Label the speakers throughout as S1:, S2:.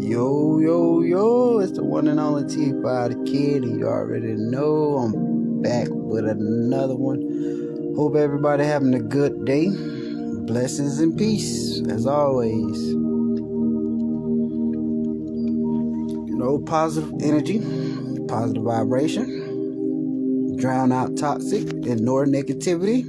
S1: Yo, yo, yo, it's the one and only T5 the Kid, and you already know I'm back with another one. Hope everybody having a good day. Blessings and peace, as always. Positive energy, positive vibration. Drown out toxic, ignore negativity.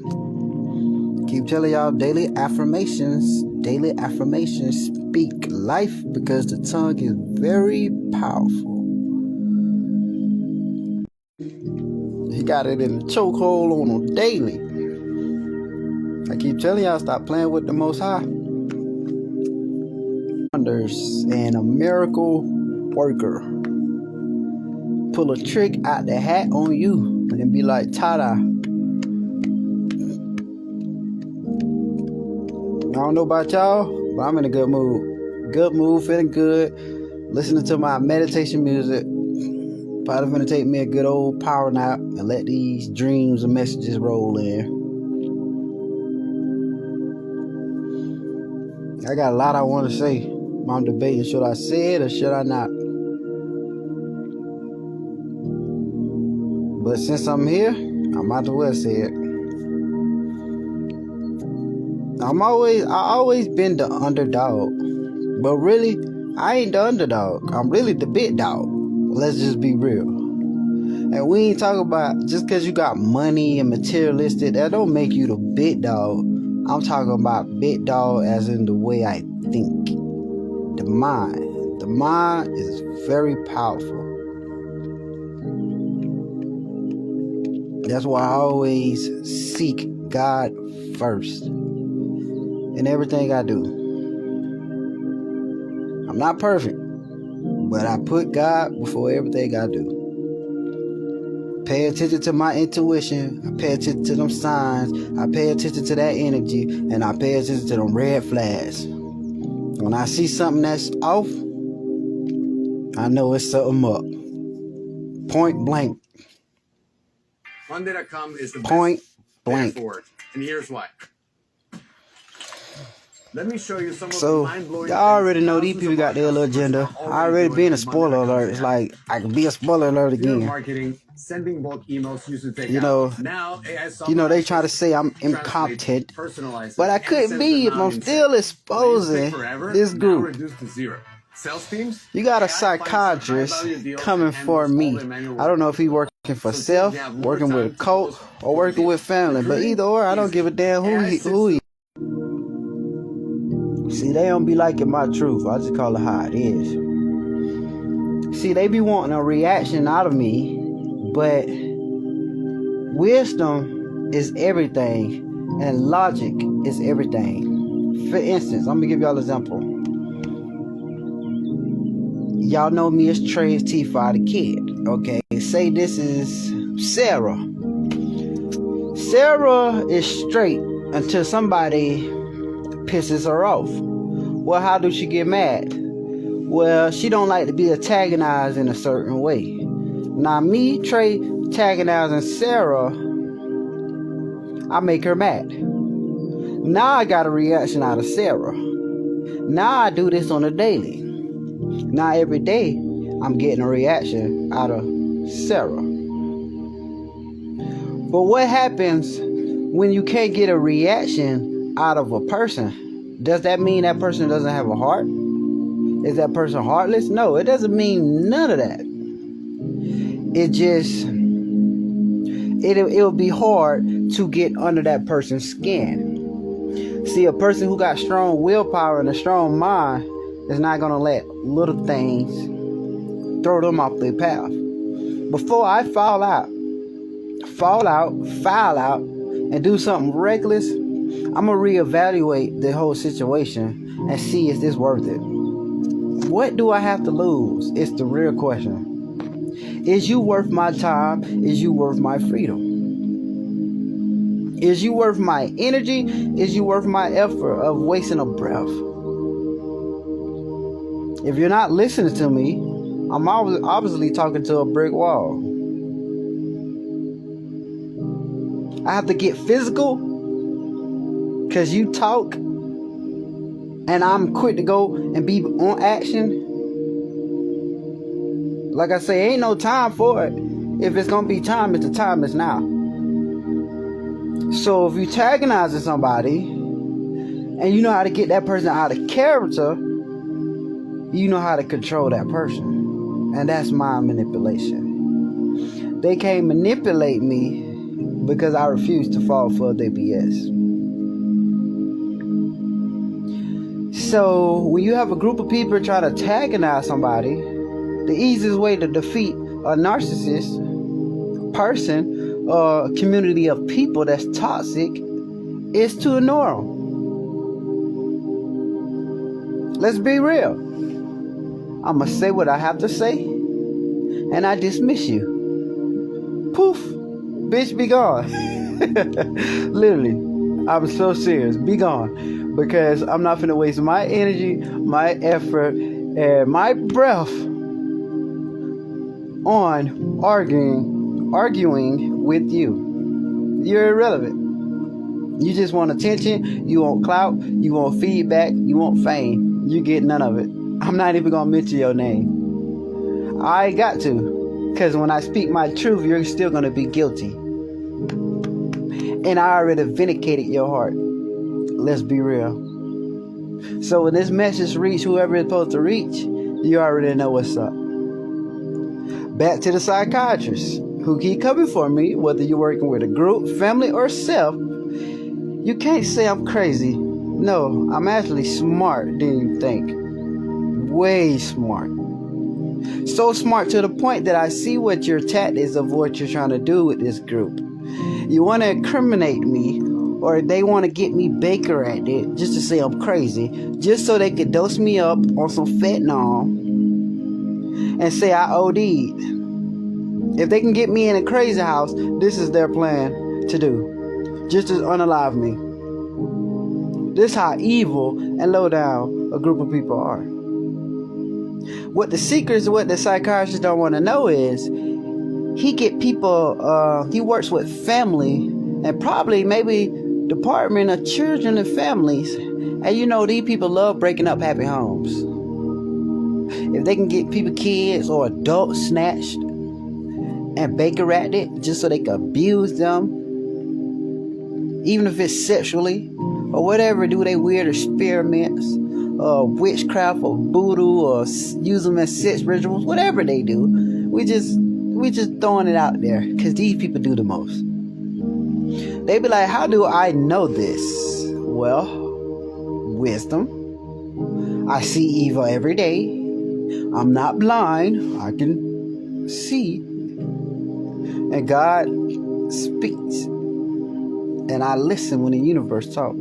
S1: Keep telling y'all daily affirmations. Daily affirmations speak life because the tongue is very powerful. He got it in the chokehold on him daily. I keep telling y'all, stop playing with the Most High. Wonders and a miracle worker. Pull a trick out the hat on you and be like, ta-da. I don't know about y'all, but I'm in a good mood. Good mood, feeling good. Listening to my meditation music. Probably gonna take me a good old power nap and let these dreams and messages roll in. I got a lot I want to say. I'm debating, should I say it or should I not? But since I'm here, I might as well say it. I always been the underdog. But really, I ain't the underdog. I'm really the big dog. Let's just be real. And we ain't talking about just because you got money and materialistic, that don't make you the big dog. I'm talking about big dog as in the way I think. The mind. The mind is very powerful. That's why I always seek God first in everything I do. I'm not perfect, but I put God before everything I do. Pay attention to my intuition. I pay attention to them signs. I pay attention to that energy, and I pay attention to them red flags. When I see something that's off, I know it's something up. Point blank.
S2: Monday.com is the
S1: Point
S2: best
S1: blank.
S2: for it, and here's why. Let me show you some of the
S1: So,
S2: mind-blowing
S1: y'all already know these people got their little agenda. I already been a spoiler alert. It's like, I can be a spoiler alert again.
S2: Marketing, sending bulk emails used to take
S1: now they try to say I'm incompetent, but I couldn't be if I'm still exposing this group. You got a psychiatrist coming for me. I don't know if he working for self, working with a cult, or working with family, but either or, I don't give a damn who he. See, they don't be liking my truth. I just call it how it is. See, they be wanting a reaction out of me, but wisdom is everything, and logic is everything. For instance, I'm gonna give y'all an example. Y'all know me as Trey's T5 the Kid. Okay, say this is Sarah. Sarah is straight until somebody pisses her off. Well, how do she get mad? Well, she don't like to be antagonized in a certain way. Now me, Trey, antagonizing Sarah, I make her mad. Now I got a reaction out of Sarah. Now I do this on a daily. Now every day I'm getting a reaction out of Sarah. But what happens when you can't get a reaction out of a person? Does that mean that person doesn't have a heart? Is that person heartless? No, it doesn't mean none of that. It just, it'll be hard to get under that person's skin. See, a person who got strong willpower and a strong mind is not going to let little things throw them off their path. Before I foul out, and do something reckless, I'm going to reevaluate the whole situation and see, is this worth it? What do I have to lose? It's the real question. Is you worth my time? Is you worth my freedom? Is you worth my energy? Is you worth my effort of wasting a breath? If you're not listening to me, I'm obviously talking to a brick wall. I have to get physical because you talk and I'm quick to go and be on action. Like I say, ain't no time for it. If it's gonna be time, it's the time is now. So if you antagonizing somebody and you know how to get that person out of character, you know how to control that person. And that's mind manipulation. They can't manipulate me because I refuse to fall for their BS. So when you have a group of people try to antagonize somebody, the easiest way to defeat a narcissist person or community of people that's toxic is to ignore them. Let's be real. I'm going to say what I have to say, and I dismiss you. Poof, bitch, be gone. Literally, I'm so serious. Be gone. Because I'm not finna waste my energy, my effort, and my breath on arguing with you. You're irrelevant. You just want attention, you want clout, you want feedback, you want fame. You get none of it. I'm not even gonna mention your name. I got to, because when I speak my truth, you're still gonna be guilty. And I already vindicated your heart. Let's be real. So when this message reach whoever it's supposed to reach, you already know what's up. Back to the psychiatrists who keep coming for me, whether you're working with a group, family, or self. You can't say I'm crazy. No, I'm actually smart than you think. Way smart. So smart to the point that I see what your tactics of what you're trying to do with this group. You want to incriminate me, or they want to get me Baker at it just to say I'm crazy, just so they could dose me up on some fentanyl and say I OD'd. If they can get me in a crazy house, this is their plan to do, just to unalive me. This is how evil and low down a group of people are. What the secrets, what the psychiatrists don't want to know is, he get people, he works with family and probably maybe Department of Children and Families. And you know, these people love breaking up happy homes. If they can get people, kids or adults snatched and Baker at it just so they can abuse them, even if it's sexually or whatever, do they weird experiments, witchcraft or voodoo, or use them as sex rituals, whatever they do. We just throwing it out there because these people do the most. They be like, how do I know this? Well, wisdom. I see evil every day. I'm not blind. I can see. And God speaks. And I listen when the universe talks.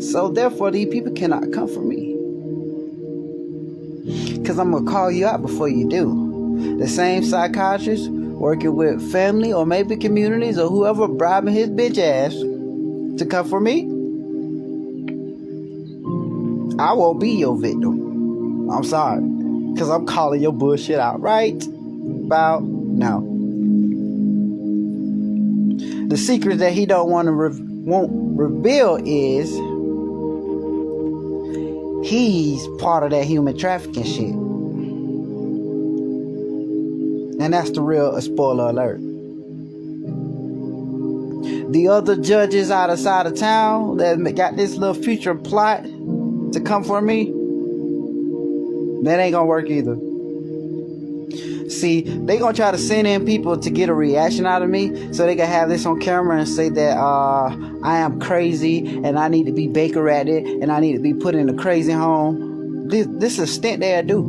S1: So therefore, these people cannot come for me. Because I'm going to call you out before you do. The same psychiatrist working with family or maybe communities or whoever bribing his bitch ass to come for me, I won't be your victim. I'm sorry. Because I'm calling your bullshit out right about now. The secret that he don't want to won't reveal is he's part of that human trafficking shit. And that's the real spoiler alert. The other judges out of side of town that got this little future plot to come for me, that ain't gonna work either. See, they gonna try to send in people to get a reaction out of me so they can have this on camera and say that I am crazy and I need to be Baker at it and I need to be put in a crazy home. This is a stint they'll do.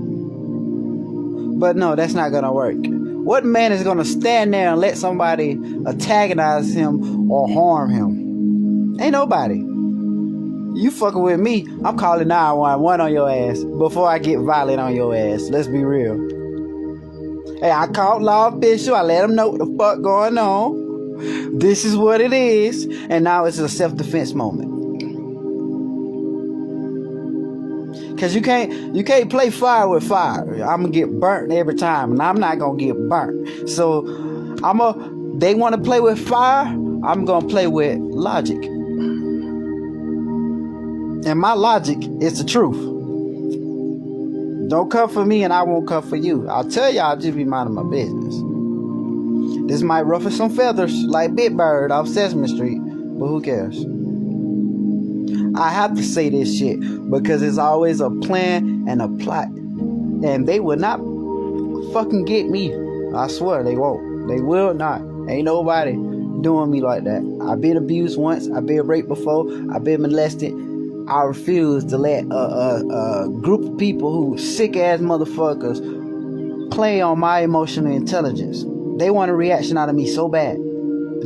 S1: But no, that's not gonna work. What man is going to stand there and let somebody antagonize him or harm him? Ain't nobody. You fucking with me, I'm calling 911 on your ass before I get violent on your ass. Let's be real. Hey, I called law official. I let them know what the fuck going on. This is what it is. And now it's a self-defense moment. Because you can't play fire with fire. I'm going to get burnt every time. And I'm not going to get burnt. So they want to play with fire. I'm going to play with logic. And my logic is the truth. Don't come for me and I won't come for you. I'll tell you, I'll just be minding my business. This might ruffle some feathers like Big Bird off Sesame Street, but who cares? I have to say this shit because it's always a plan and a plot. And they will not fucking get me. I swear they won't. They will not. Ain't nobody doing me like that. I've been abused once. I've been raped before. I've been molested. I refuse to let a group of people who sick ass motherfuckers play on my emotional intelligence. They want a reaction out of me so bad,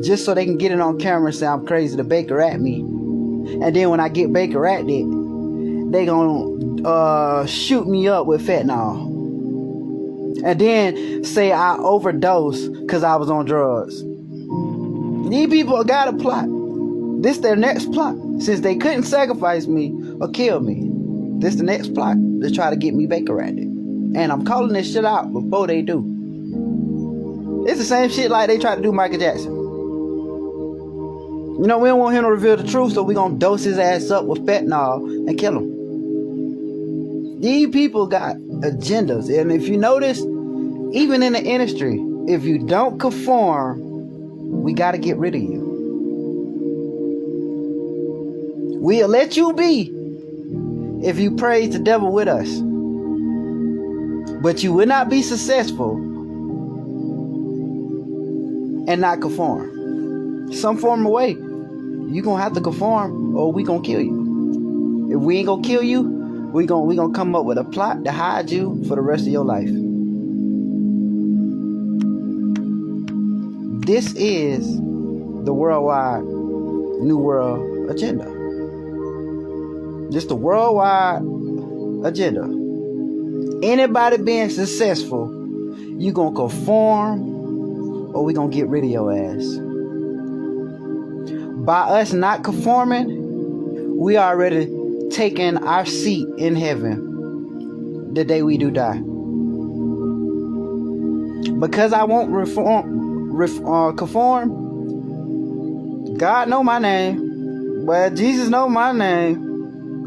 S1: just so they can get it on camera and say I'm crazy to Baker at me. And then when I get Baker at it, they gonna shoot me up with fentanyl. And then say I overdosed because I was on drugs. These people got a plot. This their next plot. Since they couldn't sacrifice me or kill me, this the next plot to try to get me Baker at it. And I'm calling this shit out before they do. It's the same shit like they tried to do Michael Jackson. You know, we don't want him to reveal the truth, so we gonna dose his ass up with fentanyl and kill him. These people got agendas. And if you notice, even in the industry, if you don't conform, we gotta get rid of you. We'll let you be if you praise the devil with us. But you will not be successful and not conform. Some form of way. You gonna have to conform or we gonna kill you. If we ain't gonna kill you, we gonna come up with a plot to hide you for the rest of your life. This is the worldwide New World agenda. Just the worldwide agenda. Anybody being successful, you gonna conform or we gonna get rid of your ass. By us not conforming, we already taking our seat in heaven the day we do die. Because I won't conform, God know my name. Well, Jesus know my name.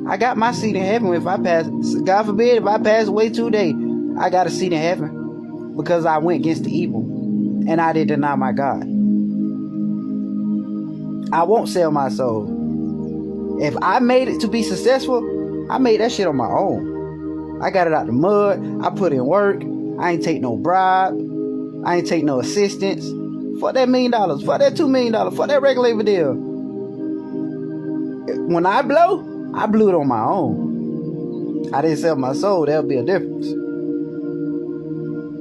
S1: I got my seat in heaven if I pass. God forbid if I pass away today, I got a seat in heaven because I went against the evil and I did deny my God. I won't sell my soul. If I made it to be successful, I made that shit on my own. I got it out the mud. I put in work. I ain't take no bribe. I ain't take no assistance. Fuck that $1 million. Fuck that $2 million. Fuck that record label deal. When I blew it on my own. I didn't sell my soul. There'll be a difference.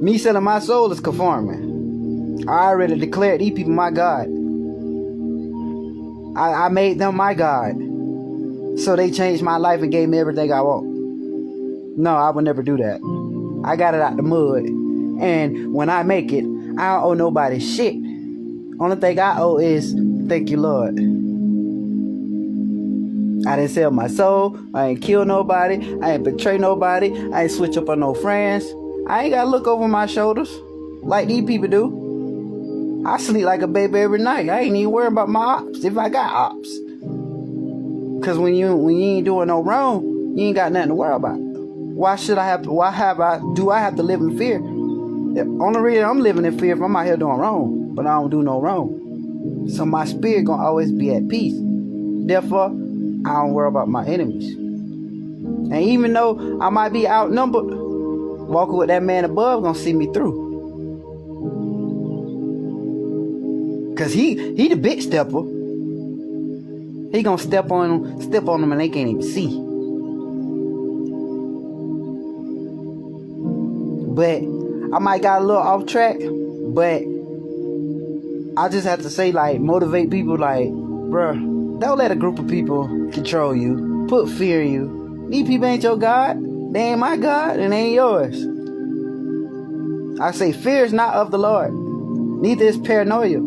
S1: Me selling my soul is conforming. I already declared these people my God. I made them my God. So they changed my life and gave me everything I want. No, I would never do that. I got it out the mud. And when I make it, I don't owe nobody shit. Only thing I owe is thank you, Lord. I didn't sell my soul. I ain't kill nobody. I ain't betray nobody. I ain't switch up on no friends. I ain't got to look over my shoulders like these people do. I sleep like a baby every night. I ain't even worried about my ops if I got ops. Because when you ain't doing no wrong, you ain't got nothing to worry about. Do I have to live in fear? The only reason I'm living in fear if I'm out here doing wrong, but I don't do no wrong. So my spirit gonna always be at peace. Therefore, I don't worry about my enemies. And even though I might be outnumbered, walking with that man above gonna see me through. Cause he the big stepper. He gonna step on them and they can't even see. But I might got a little off track, but I just have to say, like, motivate people, like, bruh, don't let a group of people control you, put fear in you. These people ain't your God. They ain't my God, and they ain't yours. I say fear is not of the Lord. Neither is paranoia.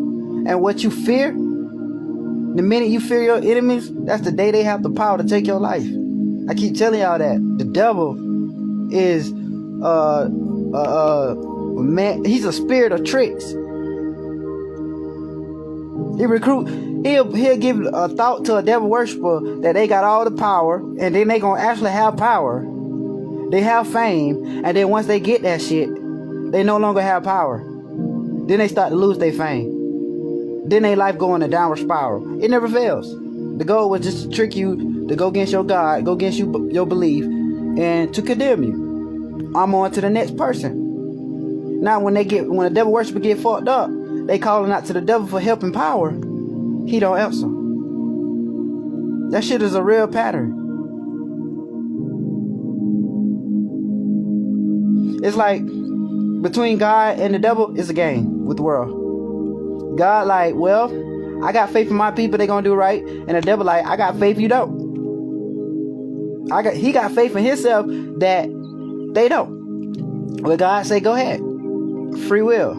S1: And what you fear, the minute you fear your enemies, that's the day they have the power to take your life. I keep telling y'all that. The devil is man, he's a spirit of tricks. He'll give a thought to a devil worshiper that they got all the power, and then they gonna actually have power. They have fame, and then once they get that shit, they no longer have power. Then they start to lose their fame. Then their life go in a downward spiral. It never fails. The goal was just to trick you, to go against your God, go against your belief, and to condemn you. I'm on to the next person. Now when the devil worshiper get fucked up, they calling out to the devil for help and power. He don't answer. That shit is a real pattern. It's like between God and the devil is a game with the world. God like, well, I got faith in my people, they gonna do right. And the devil like, I got faith you don't. He got faith in himself that they don't. But God say, go ahead. Free will.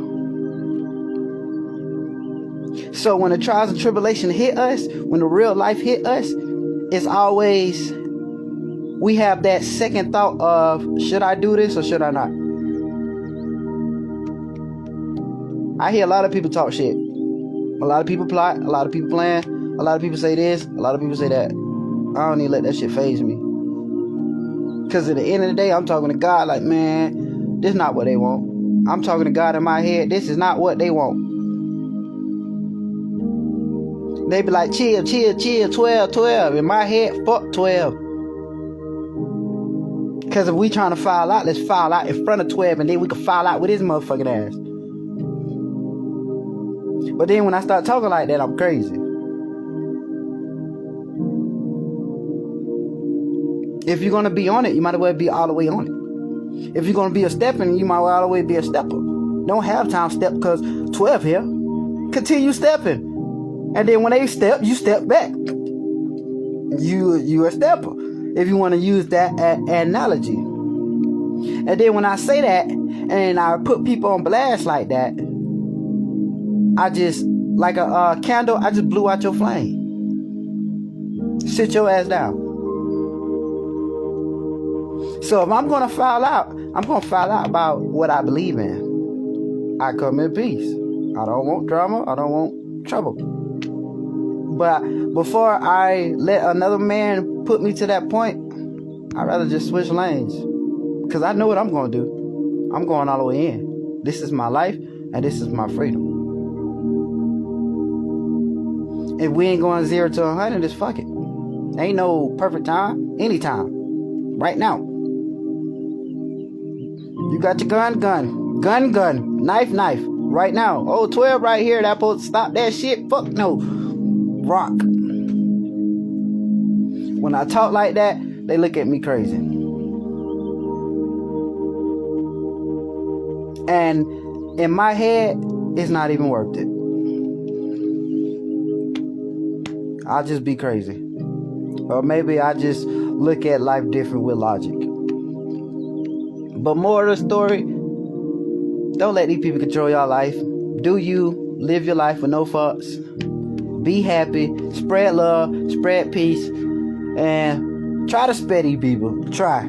S1: So when the trials and tribulation hit us, when the real life hit us, it's always, we have that second thought of, should I do this or should I not? I hear a lot of people talk shit. A lot of people plot, a lot of people plan, a lot of people say this, a lot of people say that. I don't even let that shit faze me. Because at the end of the day, I'm talking to God like, man, this is not what they want. I'm talking to God in my head, this is not what they want. They be like, chill, 12. In my head, fuck 12. Because if we trying to file out, let's file out in front of 12 and then we can file out with his motherfucking ass. But then when I start talking like that, I'm crazy. If you're going to be on it, you might as well be all the way on it. If you're going to be a stepping, you might as well all the way be a stepper. Don't have time to step because 12 here. Continue stepping. And then when they step, you step back. You a stepper. If you want to use that analogy. And then when I say that, and I put people on blast like that, I just, like a candle, I just blew out your flame. Sit your ass down. So if I'm going to file out, I'm going to file out about what I believe in. I come in peace. I don't want drama. I don't want trouble. But before I let another man put me to that point, I'd rather just switch lanes. Because I know what I'm going to do. I'm going all the way in. This is my life, and this is my freedom. If we ain't going 0 to 100, just fuck it. Ain't no perfect time. Anytime. Right now. You got your gun. Knife. Right now. Oh, 12 right here. That supposed to stop that shit. Fuck no. Rock. When I talk like that, they look at me crazy. And in my head, it's not even worth it. I'll just be crazy. Or maybe I just look at life different with logic. But more of the story, don't let these people control your life. Do you live your life with no fucks. Be happy, spread love, spread peace, and try to spare these people. Try.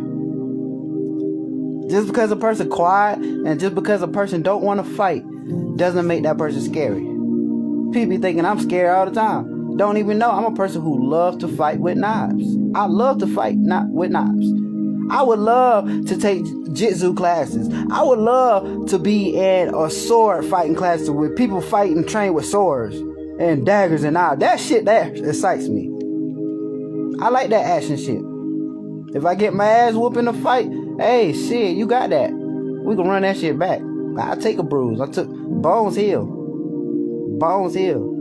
S1: Just because a person quiet and just because a person don't want to fight doesn't make that person scary. People be thinking I'm scared all the time. Don't even know I'm a person who loves to fight with knives. I love to fight with knives. I would love to take jitsu classes. I would love to be in a sword fighting classes with people fighting trained with swords and daggers and all. That shit, that excites me. I like that action shit. If I get my ass whooped in a fight, hey, shit, you got that. We can run that shit back. I'll take a bruise. I took bones heal. Bones heal.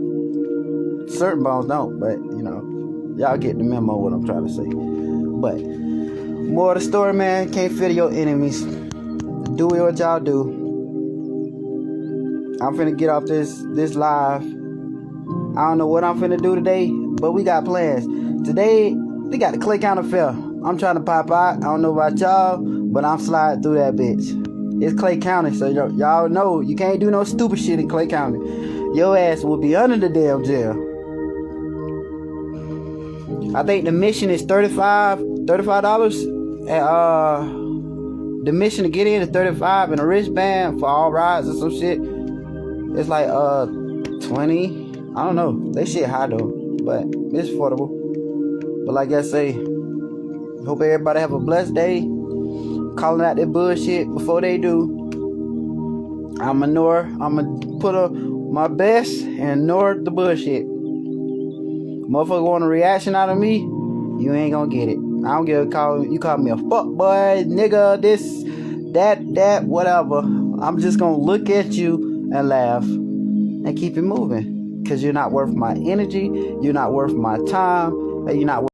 S1: Certain bones don't, but you know, y'all get the memo what I'm trying to say. But more of the story, man, can't fear your enemies. Do what y'all do. I'm finna get off this live. I don't know what I'm finna do today, but we got plans. Today, we got the Clay County Fair. I'm trying to pop out. I don't know about y'all, but I'm sliding through that bitch. It's Clay County, so y'all know you can't do no stupid shit in Clay County. Your ass will be under the damn jail. I think the mission is $35. And the mission to get in is $35, and a wristband for all rides or some shit. It's like $20. I don't know. They shit high though, but it's affordable. But like I say, hope everybody have a blessed day. calling out their bullshit before they do. I'm put my best and ignore the bullshit. Motherfucker want a reaction out of me, you ain't gonna get it. I don't give a call. You call me a fuck boy, nigga, this, that, whatever. I'm just gonna look at you and laugh and keep it moving. Cause you're not worth my energy, you're not worth my time, and you're not worth